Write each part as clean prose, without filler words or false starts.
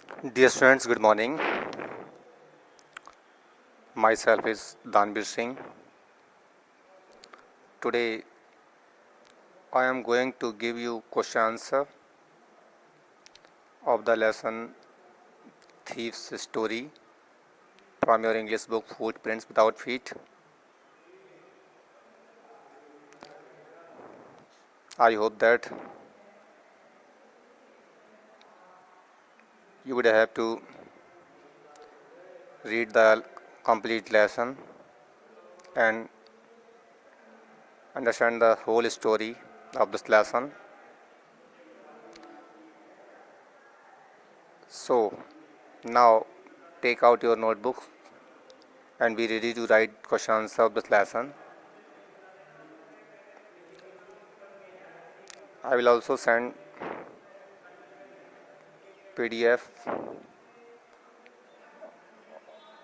Dear students, good morning. Myself is Danbir Singh. Today I am going to give you question answer of the lesson Thief's Story from your English book Footprints Without Feet. I hope that you would have to read the complete lesson and understand the whole story of this lesson. So now take out your notebook and be ready to write question answer of this lesson. I will also send PDF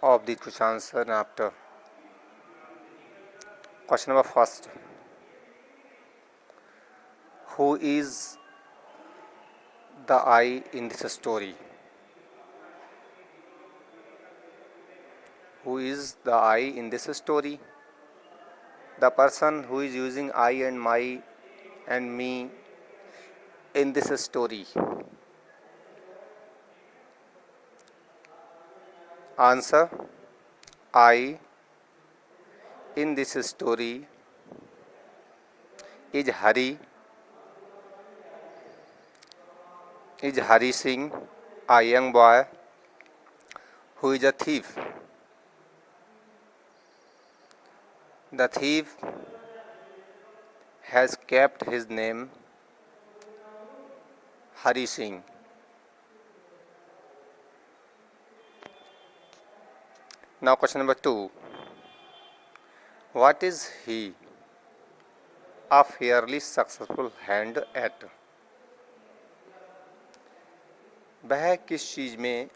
of the question answer after. Question number first. Who is the I in this story? Who is the I in this story? The person who is using I and my and me in this story. Answer: I in this story is Hari Singh, a young boy who is a thief. The thief has kept his name Hari Singh. Now question number 2. What is he a fairly successful hand at? वह किस चीज़ में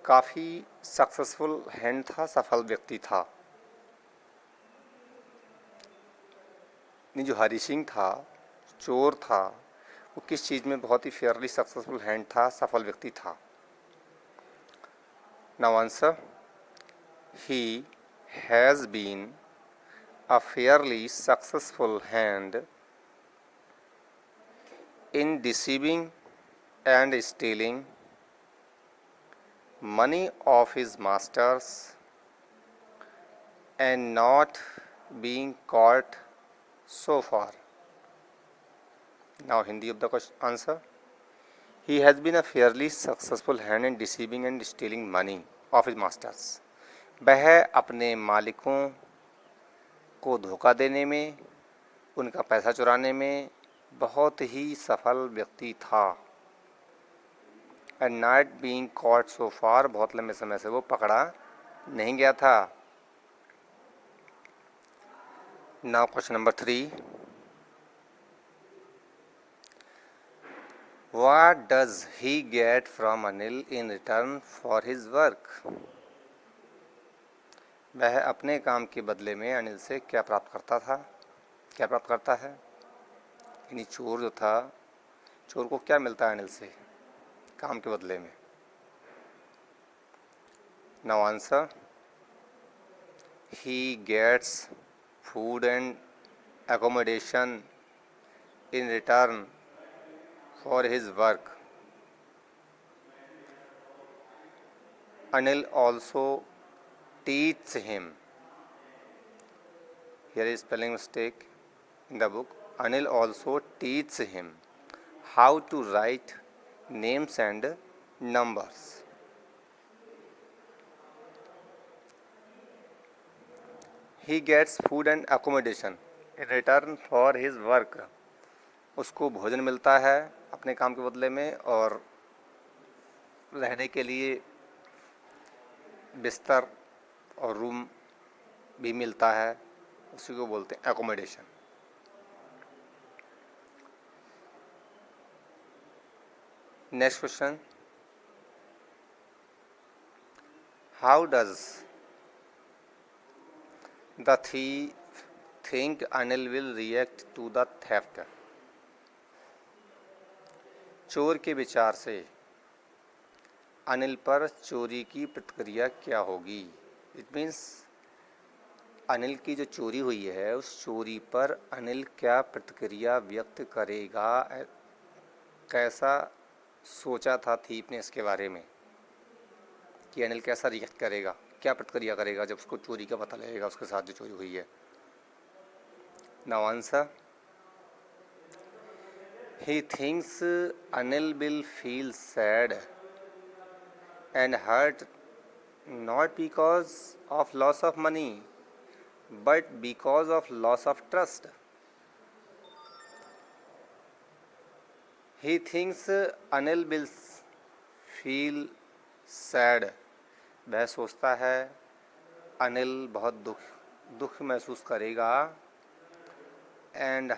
काफ़ी successful hand था, सफल व्यक्ति था? जो हरी सिंह था, चोर था, वो किस चीज़ में बहुत ही फेयरली सक्सेसफुल हैंड था, सफल व्यक्ति था? Now answer: he has been a fairly successful hand in deceiving and stealing money of his masters and not being caught so far. Now Hindi of the answer: he has been a fairly successful hand in deceiving and stealing money of his masters. वह अपने मालिकों को धोखा देने में, उनका पैसा चुराने में बहुत ही सफल व्यक्ति था. एंड नॉट बीइंग कॉट सो फार, बहुत लंबे समय से वो पकड़ा नहीं गया था. Now question number 3. What does he get from Anil in return for his work? वह अपने काम के बदले में अनिल से क्या प्राप्त करता है? यानी चोर जो था, चोर को क्या मिलता है अनिल से काम के बदले में? Now answer: he gets food and accommodation in return for his work. Anil also teaches him. Here is spelling mistake in the book. Anil also teaches him how to write names and numbers. He gets food and accommodation in return for his work. उसको भोजन मिलता है अपने काम के बदले में, और रहने के लिए बिस्तर और रूम भी मिलता है. उसी को बोलते हैं accommodation. Next question: how does the thief think Anil will react to the theft? चोर के विचार से अनिल पर चोरी की प्रतिक्रिया क्या होगी। इट मीन्स अनिल की जो चोरी हुई है उस चोरी पर अनिल क्या प्रतिक्रिया व्यक्त करेगा, कैसा सोचा था थीप ने इसके बारे में कि अनिल कैसा रिएक्ट करेगा, क्या प्रतिक्रिया करेगा जब उसको चोरी का पता लगेगा, उसके साथ जो चोरी हुई है। Now answer, he thinks Anil will feel sad and hurt not because of loss of money but because of loss of trust. He thinks Anil will feel sad. वह सोचता है अनिल बहुत दुख महसूस करेगा and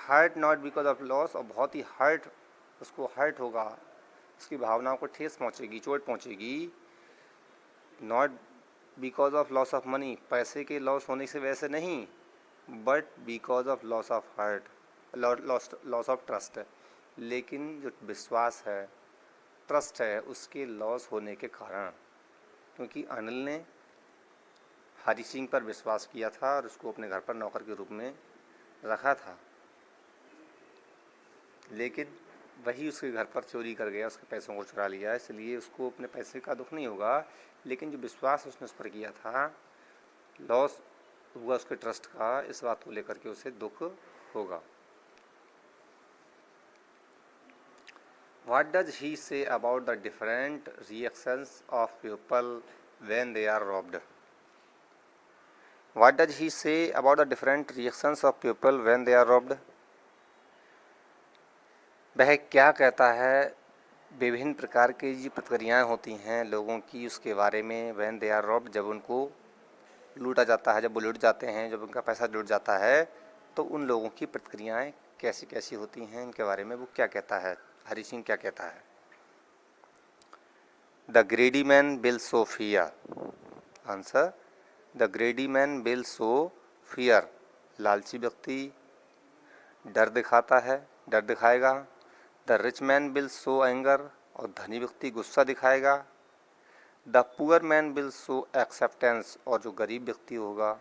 hurt not because of loss, और बहुत ही hurt, उसको हर्ट होगा, उसकी भावनाओं को ठेस पहुंचेगी, चोट पहुंचेगी। Not because of loss of money, पैसे के लॉस होने से वैसे नहीं, but because of loss of hurt, loss of trust, लेकिन जो विश्वास है, ट्रस्ट है, उसके लॉस होने के कारण, क्योंकि अनिल ने हरी सिंह पर विश्वास किया था और उसको अपने घर पर नौकर के रूप में रखा था, लेकिन वही उसके घर पर चोरी कर गया, उसके पैसों को चुरा लिया, इसलिए उसको अपने पैसे का दुख नहीं होगा, लेकिन जो विश्वास उसने उस पर किया था, लॉस हुआ उसके ट्रस्ट का, इस बात को लेकर के उसे दुख होगा। What does he say about the different reactions of people when they are robbed? What does he say about the different reactions of people when they are robbed? वह क्या कहता है विभिन्न प्रकार की जो प्रतिक्रियाएँ होती हैं लोगों की उसके बारे में, when they are robbed, जब उनको लूटा जाता है, जब वो लूट जाते हैं, जब उनका पैसा लूट जाता है, तो उन लोगों की प्रतिक्रियाएँ कैसी कैसी होती हैं, इनके बारे में वो क्या कहता है, हरी सिंह क्या कहता है। The greedy man will show fear. Answer, the greedy man will show fear. लालची व्यक्ति डर दिखाता है, डर दिखाएगा। The rich man will show anger. और धनी व्यक्ति गुस्सा दिखाएगा। The poor man will show acceptance. और जो गरीब व्यक्ति होगा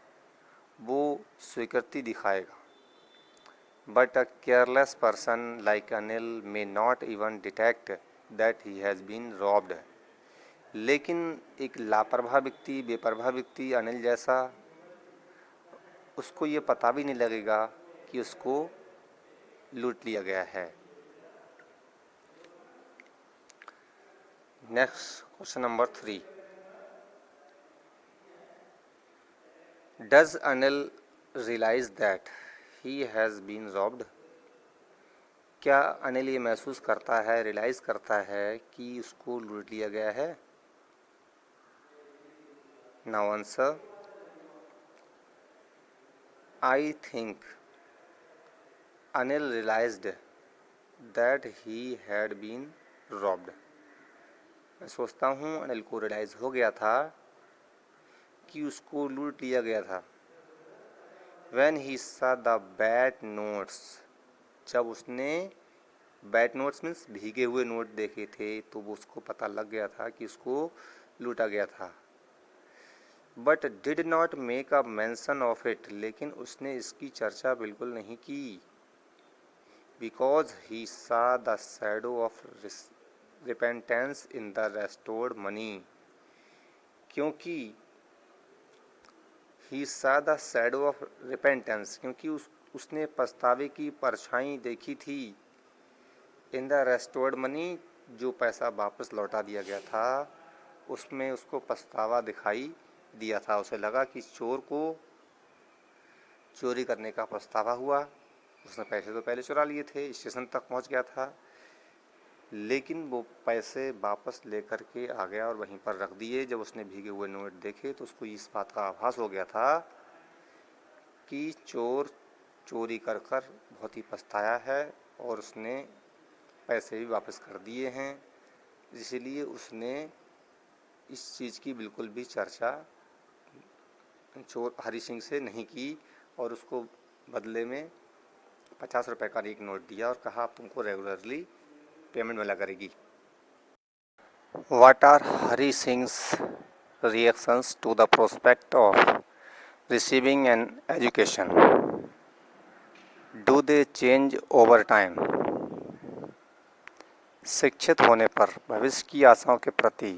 वो स्वीकृति दिखाएगा। But a careless person like Anil may not even detect that he has been robbed. लेकिन एक लापरवाह व्यक्ति, बेपरवाह व्यक्ति अनिल जैसा, उसको ये पता भी नहीं लगेगा कि उसको लूट लिया गया है। Next question number 3, does Anil realise that he has been robbed? क्या अनिल ये महसूस करता है, रियलाइज़ करता है कि उसको लूट लिया गया है? Now answer, I think Anil realized that he had been robbed. मैं सोचता हूँ अनिल को रियलाइज़ हो गया था कि उसको लूट लिया गया था। When he saw the bad notes, जब उसने बैड नोट्स मीन्स भीगे हुए नोट देखे थे तो वो उसको पता लग गया था कि उसको लूटा गया था। But did not make a mention of it, लेकिन उसने इसकी चर्चा बिल्कुल नहीं की। बिकॉज ही सा the shadow of repentance in the restored money, क्योंकि ही सा द शैडो ऑफ रिपेंटेंस, क्योंकि उसने पछतावे की परछाई देखी थी इन द रेस्टोर्ड मनी, जो पैसा वापस लौटा दिया गया था उसमें उसको पछतावा दिखाई दिया था। उसे लगा कि चोर को चोरी करने का पछतावा हुआ, उसने पैसे तो पहले चुरा लिए थे, स्टेशन तक पहुंच गया था, लेकिन वो पैसे वापस लेकर के आ गया और वहीं पर रख दिए। जब उसने भीगे हुए नोट देखे तो उसको इस बात का आभास हो गया था कि चोर चोरी कर कर बहुत ही पछताया है और उसने पैसे भी वापस कर दिए हैं, इसलिए उसने इस चीज़ की बिल्कुल भी चर्चा चोर हरी सिंह से नहीं की और उसको बदले में 50 रुपए का एक नोट दिया और कहा अब तुमको रेगुलरली पेमेंट मिला करेगी। What are Hari Singh's reactions to the prospect of receiving an education? Do they change over time? शिक्षित होने पर भविष्य की आशाओं के प्रति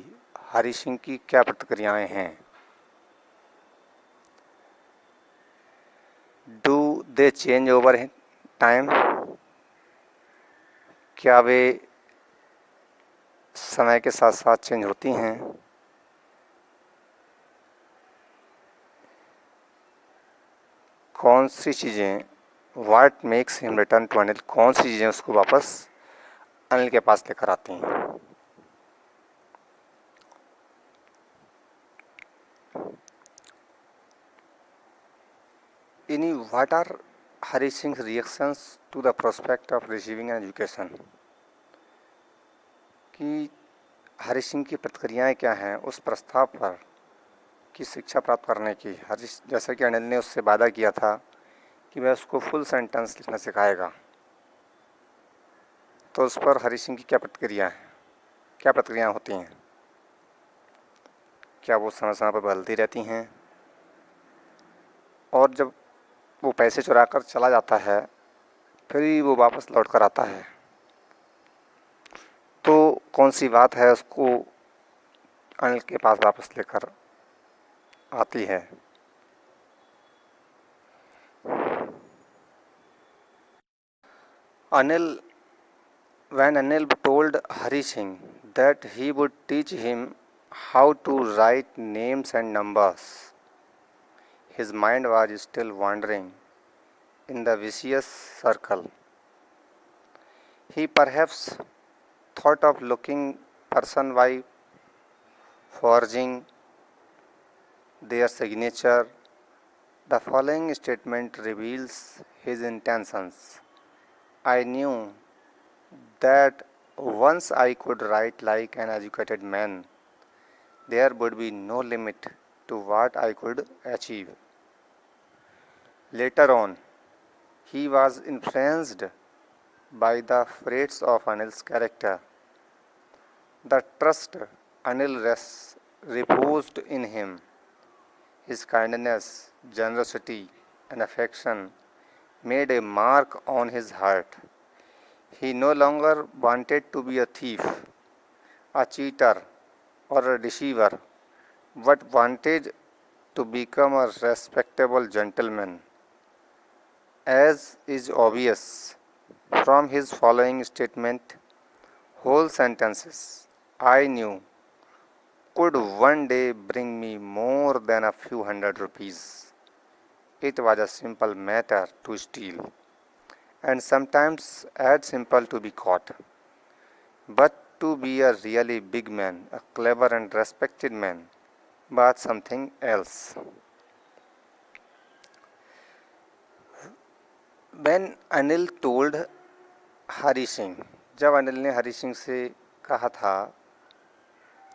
हरि सिंह की क्या प्रतिक्रियाएं हैं? Do they change over time? क्या वे समय के साथ साथ चेंज होती हैं? कौन सी चीज़ें, what makes him return to Anil, कौन सी चीज़ें उसको वापस अनिल के पास लेकर आती हैं? इन्हीं what are Hari Singh reactions to the prospect of receiving an education, कि हरि सिंह की प्रतिक्रियाएं क्या हैं उस प्रस्ताव पर कि शिक्षा प्राप्त करने की। जैसा कि अनिल ने उससे वादा किया था कि वह उसको फुल सेंटेंस लिखना सिखाएगा, तो उस पर हरि सिंह की क्या प्रतिक्रिया है, क्या प्रतिक्रियाएं होती हैं? क्या वो समय समय पर बदलती रहती हैं? और जब वो पैसे चुरा कर चला जाता है फिर ही वो वापस लौट कर आता है, तो कौन सी बात है उसको अनिल के पास वापस लेकर आती है? Anil, when Anil told Hari Singh that he would teach him how to write names and numbers, his mind was still wandering in the vicious circle. He perhaps thought of looking person by forging their signature. The following statement reveals his intentions. I knew that once I could write like an educated man, there would be no limit to what I could achieve. Later on, he was influenced by the traits of Anil's character. The trust Anil reposed in him, his kindness, generosity, and affection made a mark on his heart. He no longer wanted to be a thief, a cheater, or a deceiver, but wanted to become a respectable gentleman. As is obvious from his following statement, whole sentences I knew could one day bring me more than a few hundred rupees. It was a simple matter to steal, and sometimes as simple to be caught. But to be a really big man, a clever and respected man, was something else. When Anil told Hari Singh, जब अनिल ने हरि सिंह से कहा था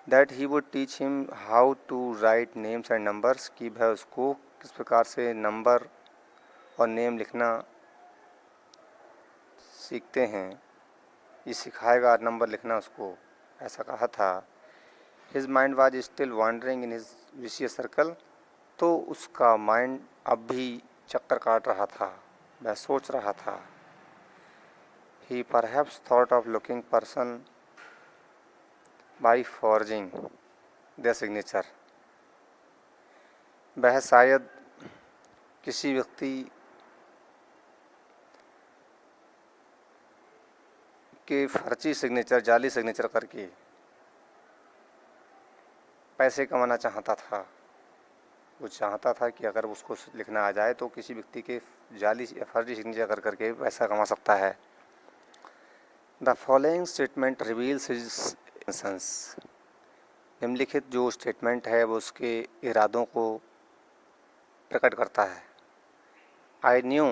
that he would teach him how to write names and numbers, कि वह उसको किस प्रकार से नंबर और नेम लिखना सीखते हैं, ये सिखाएगा नंबर लिखना उसको, ऐसा कहा था। His mind was still wandering in his vicious circle, तो उसका माइंड अब भी चक्कर काट रहा था, वह सोच रहा था। He perhaps thought of looking person by forging their signature. वह शायद किसी व्यक्ति के फर्जी सिग्नेचर, जाली सिग्नेचर करके पैसे कमाना चाहता था। वो चाहता था कि अगर उसको लिखना आ जाए तो किसी व्यक्ति के जाली या फर्जी सिग्नेचर कर करके पैसा कमा सकता है। The following statement reveals his intentions, निम्नलिखित जो स्टेटमेंट है वो उसके इरादों को प्रकट करता है। I knew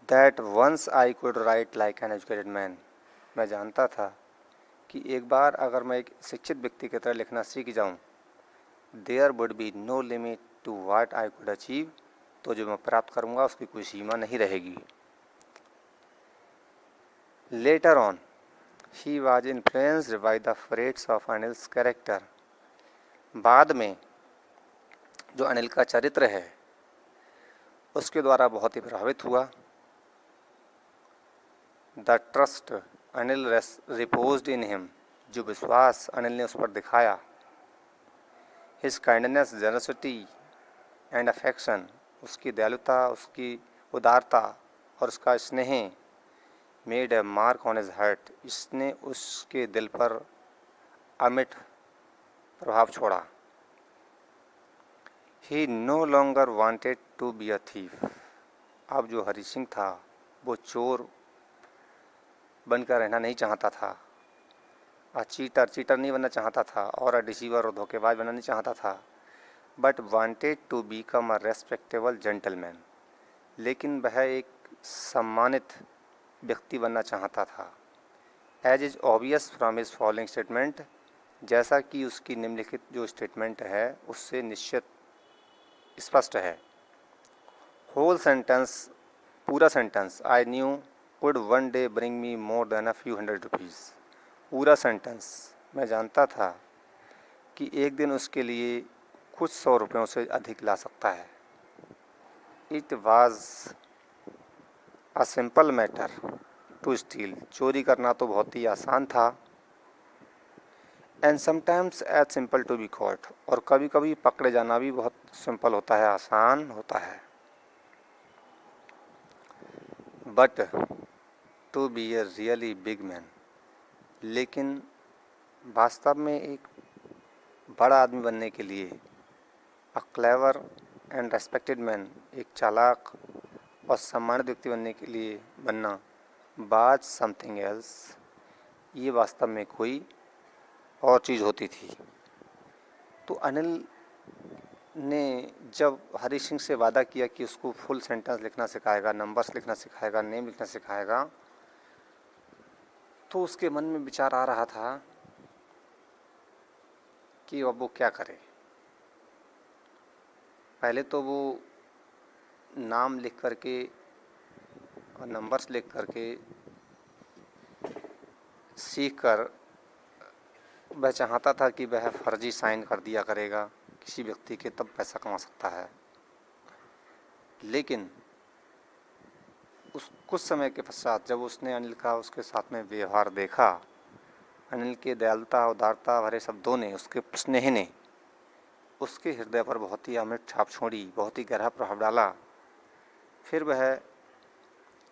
that once I could write like an educated man, मैं जानता था कि एक बार अगर मैं एक शिक्षित व्यक्ति की तरह लिखना सीख जाऊं, there would be no limit to what I could achieve, तो जो मैं प्राप्त करूंगा उसकी कोई सीमा नहीं रहेगी। Later on, he was influenced by the traits of Anil's character. बाद में जो अनिल का चरित्र है उसके द्वारा बहुत ही प्रभावित हुआ। The trust Anil reposed in him, जो विश्वास अनिल ने उस पर दिखाया। His kindness, generosity and affection, उसकी दयालुता, उसकी उदारता और उसका स्नेह made a mark on his heart, इसने उसके दिल पर अमिट प्रभाव छोड़ा। He no longer wanted to be a thief. अब जो हरि सिंह था वो चोर बनकर रहना नहीं चाहता था, चीटर नहीं बनना चाहता था और डिसीवर और धोखेबाज बनना नहीं चाहता था, but wanted to become a respectable gentleman, लेकिन वह एक सम्मानित व्यक्ति बनना चाहता था। As is obvious from his following statement, जैसा कि उसकी निम्नलिखित जो स्टेटमेंट है उससे निश्चित स्पष्ट है। होल सेंटेंस, पूरा sentence, I knew would one day bring me more than a few hundred rupees. पूरा सेंटेंस, मैं जानता था कि एक दिन उसके लिए कुछ 100 रुपयों से अधिक ला सकता है। It was a simple matter to steal, चोरी करना तो बहुत ही आसान था। And sometimes as simple to be caught, और कभी कभी पकड़े जाना भी बहुत सिंपल होता है, आसान होता है। But to be a really big man, लेकिन वास्तव में एक बड़ा आदमी बनने के लिए, a clever and respected man, एक चालाक और सम्मानित व्यक्ति बनने के लिए बनना, बाज समथिंग एल्स, ये वास्तव में कोई और चीज़ होती थी। तो अनिल ने जब हरी सिंह से वादा किया कि उसको फुल सेंटेंस लिखना सिखाएगा, नंबर्स लिखना सिखाएगा, नेम लिखना सिखाएगा, तो उसके मन में विचार आ रहा था कि अब वो क्या करे। पहले तो वो नाम लिख करके और नंबर्स लिख करके सीख कर वह चाहता था कि वह फर्जी साइन कर दिया करेगा किसी व्यक्ति के, तब पैसा कमा सकता है। लेकिन उस कुछ समय के पश्चात जब उसने अनिल का उसके साथ में व्यवहार देखा, अनिल के दयालुता उदारता भरे शब्दों ने, उसके स्नेह ने उसके हृदय पर बहुत ही अमिट छाप छोड़ी, बहुत ही गहरा प्रभाव डाला। फिर वह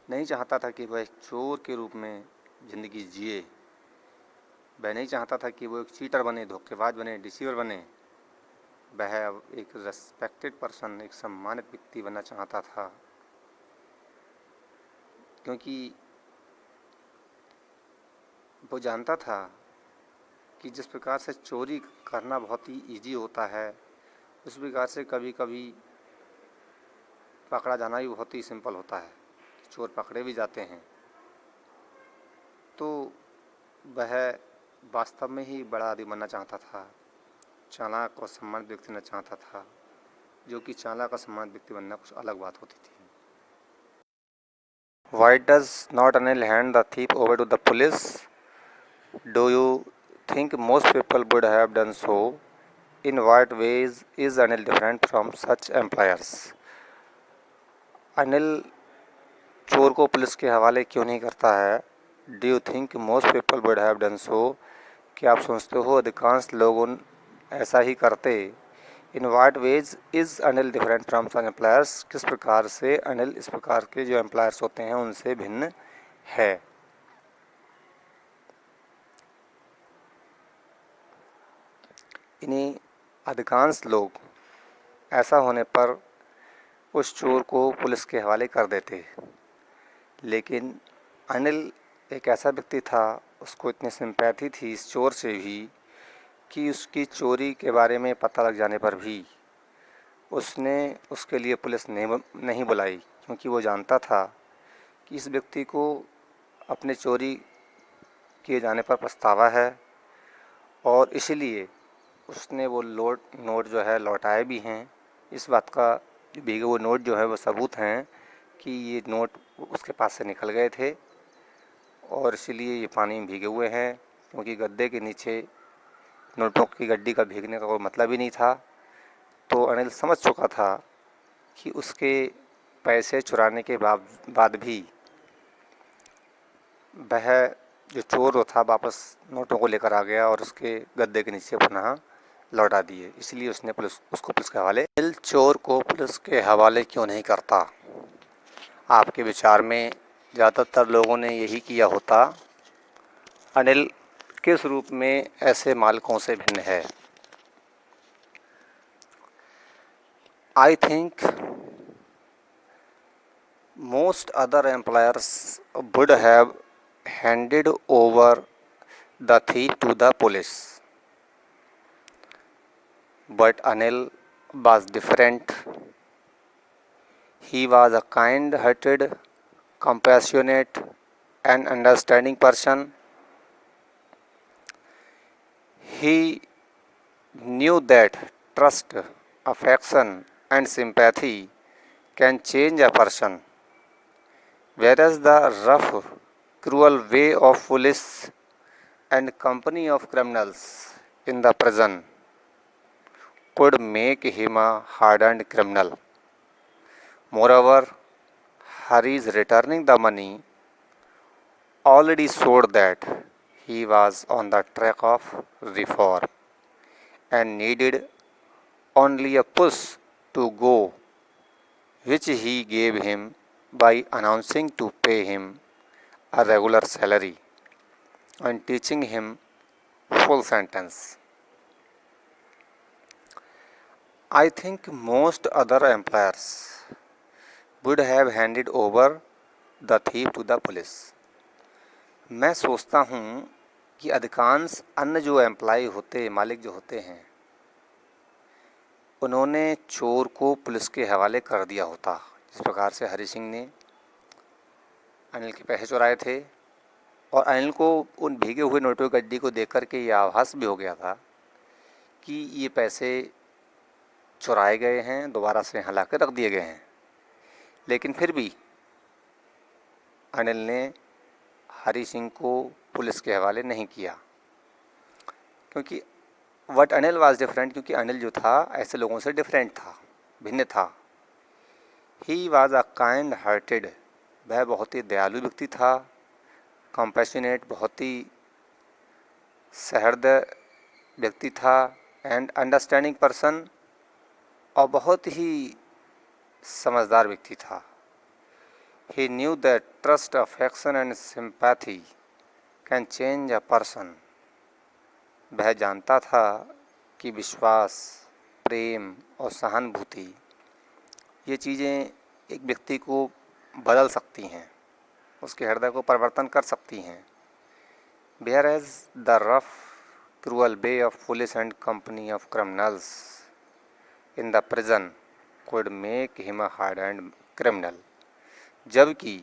नहीं चाहता था कि वह एक चोर के रूप में ज़िंदगी जिए, वह नहीं चाहता था कि वो एक चीटर बने, धोखेबाज बने, डिसीवर बने। वह अब एक रेस्पेक्टेड पर्सन, एक सम्मानित व्यक्ति बनना चाहता था, क्योंकि वो जानता था कि जिस प्रकार से चोरी करना बहुत ही इजी होता है, उस प्रकार से कभी कभी पकड़ा जाना भी बहुत ही सिंपल होता है, चोर पकड़े भी जाते हैं। तो वह वास्तव में ही बड़ा आदमी बनना चाहता था, चालाक और सम्मानित व्यक्ति बनना चाहता था, जो कि चालाक और सम्मानित व्यक्ति बनना कुछ अलग बात होती थी। Why does not Anil hand the thief over to the police? Do you think most people would have done so? In what ways is Anil different from such employers? Anil चोर को पुलिस के हवाले क्यों नहीं करता है? Do you think most people would have done so? क्या आप सोचते हो अधिकांश लोग ऐसा ही करते? In what ways is Anil different from such employers, किस प्रकार से अनिल इस प्रकार के जो एम्प्लॉयर्स होते हैं उनसे भिन्न है? इन्हीं अधिकांश लोग ऐसा होने पर उस चोर को पुलिस के हवाले कर देते, लेकिन अनिल एक ऐसा व्यक्ति था, उसको इतनी सिंपैथी थी इस चोर से भी कि उसकी चोरी के बारे में पता लग जाने पर भी उसने उसके लिए पुलिस नहीं बुलाई, क्योंकि वो जानता था कि इस व्यक्ति को अपने चोरी किए जाने पर पछतावा है, और इसीलिए उसने वो नोट जो है लौटाए भी हैं। इस बात का भीगे वो नोट जो है वो सबूत हैं कि ये नोट उसके पास से निकल गए थे, और इसलिए ये पानी में भीगे हुए हैं, क्योंकि गद्दे के नीचे नोटों की गड्डी का भीगने का कोई मतलब ही नहीं था। तो अनिल समझ चुका था कि उसके पैसे चुराने के बाद भी वह जो चोर था वापस नोटों को लेकर आ गया और उसके गद्दे के नीचे पुनः लौटा दिए। इसलिए उसने उसको पुलिस के हवाले। अनिल चोर को पुलिस के हवाले क्यों नहीं करता? आपके विचार में ज़्यादातर लोगों ने यही किया होता। अनिल किस रूप में ऐसे मालिकों से भिन्न है? I think most other employers would have handed over the thief to the police, but Anil was different. He was a kind-hearted, compassionate and understanding person. He knew that trust, affection and sympathy can change a person, whereas the rough, cruel way of police and company of criminals in the prison could make him a hardened criminal. Moreover, Hari's returning the money already showed that he was on the track of reform and needed only a push to go, which he gave him by announcing to pay him a regular salary and teaching him full sentence. I think most other employers would have handed over the thief to the police. मैं सोचता हूँ कि अधिकांश अन्य जो employ होते, मालिक जो होते हैं, उन्होंने चोर को पुलिस के हवाले कर दिया होता। जिस प्रकार से हरि सिंह ने अनिल के पैसे चुराए थे और अनिल को उन भीगे हुए नोटों की गड्डी को देख कर के ये आभास भी हो गया था कि ये पैसे चुराए गए हैं, दोबारा से यहाँ ला कर रख दिए गए हैं। लेकिन फिर भी अनिल ने हरि सिंह को पुलिस के हवाले नहीं किया, क्योंकि वट अनिल वाज डिफरेंट, क्योंकि अनिल जो था ऐसे लोगों से डिफरेंट था, भिन्न था। He was a kind hearted, वह बहुत ही दयालु व्यक्ति था। कंपैशनेट, बहुत ही सहृदय व्यक्ति था। एंड अंडरस्टैंडिंग पर्सन, और बहुत ही समझदार व्यक्ति था। He knew that trust, affection and sympathy can change a person, वह जानता था कि विश्वास, प्रेम और सहानुभूति ये चीज़ें एक व्यक्ति को बदल सकती हैं, उसके हृदय को परिवर्तन कर सकती हैं। whereas the rough, cruel way of police and company of criminals in the prison could make him a hardened criminal, जबकि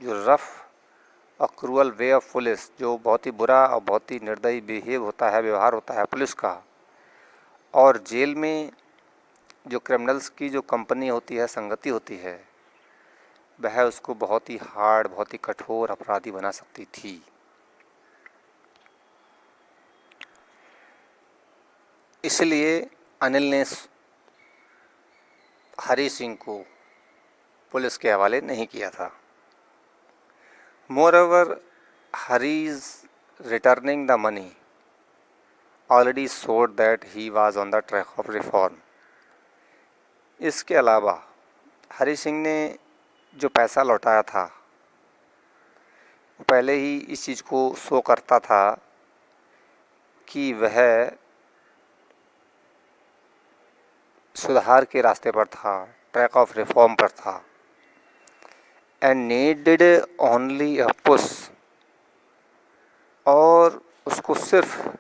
जो रफ और क्रूअल वे ऑफ पुलिस, जो बहुत ही बुरा और बहुत ही निर्दयी व्यवहार होता है पुलिस का, और जेल में जो क्रिमिनल्स की जो कंपनी होती है, संगति होती है, वह उसको बहुत ही हार्ड, बहुत ही कठोर अपराधी बना सकती थी। इसलिए अनिल ने हरि सिंह को पुलिस के हवाले नहीं किया था। Moreover, Hari's returning the money already showed that he was on the track of reform. इसके अलावा हरि सिंह ने जो पैसा लौटाया था, पहले ही इस चीज़ को शो करता था कि वह सुधार के रास्ते पर था, ट्रैक ऑफ रिफॉर्म पर था। And needed only a push, और उसको सिर्फ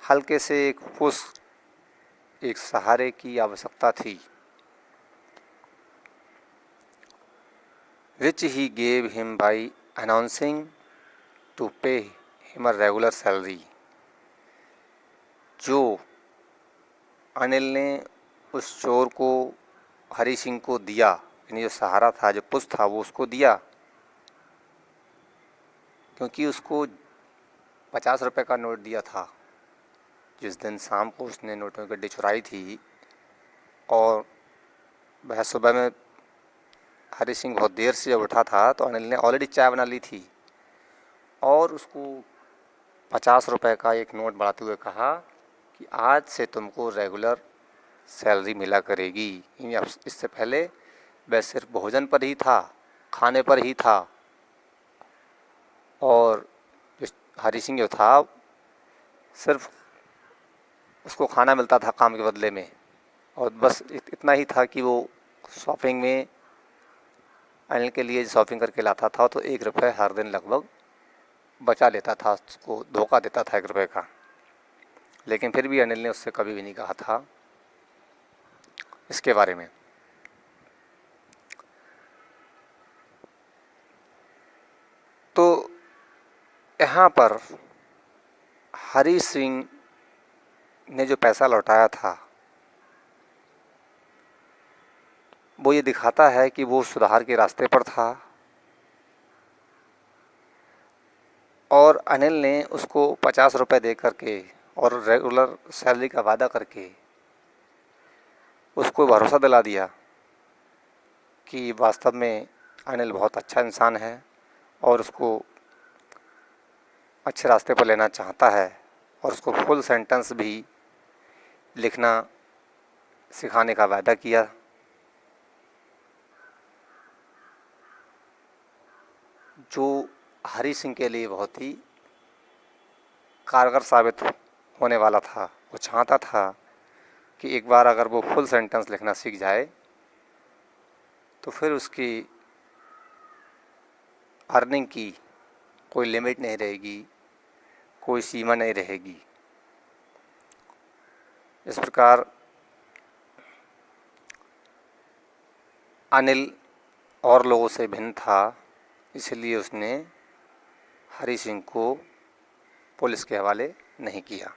हल्के से एक पुश, एक सहारे की आवश्यकता थी। Which he gave him by announcing to pay him a regular salary, जो अनिल ने उस चोर को, हरि सिंह को दिया, यानी जो सहारा था, जो पुश था, वो उसको दिया। क्योंकि उसको 50 रुपये का नोट दिया था जिस दिन शाम को उसने नोटों की गड्डी चुराई थी, और वह सुबह में हरी सिंह बहुत देर से जब उठा था तो अनिल ने ऑलरेडी चाय बना ली थी और उसको 50 रुपये का एक नोट बढ़ाते हुए कहा कि आज से तुमको रेगुलर सैलरी मिला करेगी। इससे पहले वह सिर्फ भोजन पर ही था, खाने पर ही था, और हरी सिंह जो था सिर्फ उसको खाना मिलता था काम के बदले में, और बस इतना ही था कि वो शॉपिंग में अनिल के लिए शॉपिंग करके लाता था तो 1 रुपये हर दिन लगभग बचा लेता था, उसको धोखा देता था 1 रुपये का। लेकिन फिर भी अनिल ने उससे कभी भी नहीं कहा था इसके बारे में। तो यहाँ पर हरी सिंह ने जो पैसा लौटाया था वो ये दिखाता है कि वो सुधार के रास्ते पर था, और अनिल ने उसको 50 रुपये दे करके और रेगुलर सैलरी का वादा करके उसको भरोसा दिला दिया कि वास्तव में अनिल बहुत अच्छा इंसान है और उसको अच्छे रास्ते पर लेना चाहता है, और उसको फुल सेंटेंस भी लिखना सिखाने का वादा किया। जो हरी सिंह के लिए बहुत ही कारगर साबित होने वाला था। वो चाहता था कि एक बार अगर वो फुल सेंटेंस लिखना सीख जाए तो फिर उसकी अर्निंग की कोई लिमिट नहीं रहेगी, कोई सीमा नहीं रहेगी। इस प्रकार अनिल और लोगों से भिन्न था, इसलिए उसने हरी सिंह को पुलिस के हवाले नहीं किया।